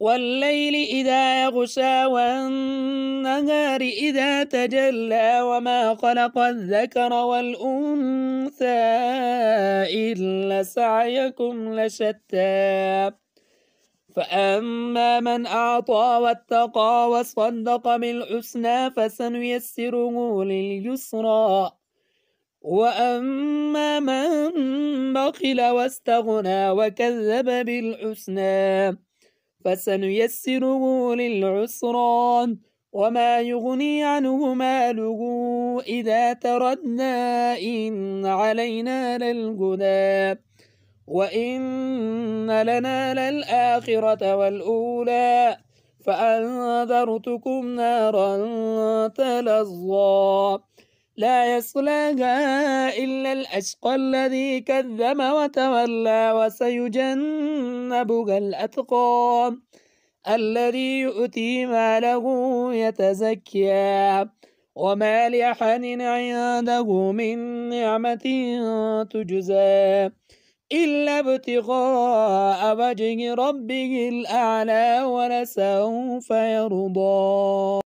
والليل إذا يغشى والنهار إذا تجلى وما خلق الذكر والأنثى إن سعيكم لشتى فأما من أعطى واتقى وصدق بالحسنى فسنيسره لليسرى وأما من بخل واستغنى وكذب بالحسنى فسنيسره للعسرى وما يغني عنه ماله إذا تردى إن علينا للهدى وإن لنا للآخرة والأولى فأنذرتكم نارا تلظى لا يصلاها إلا الأشقى الذي كذب وتولى وسيجنبها الأتقى الذي يؤتي ماله يتزكى وما لأحد عنده من نعمة تجزى إلا ابتغاء وجه ربه الأعلى ولسوف يرضى.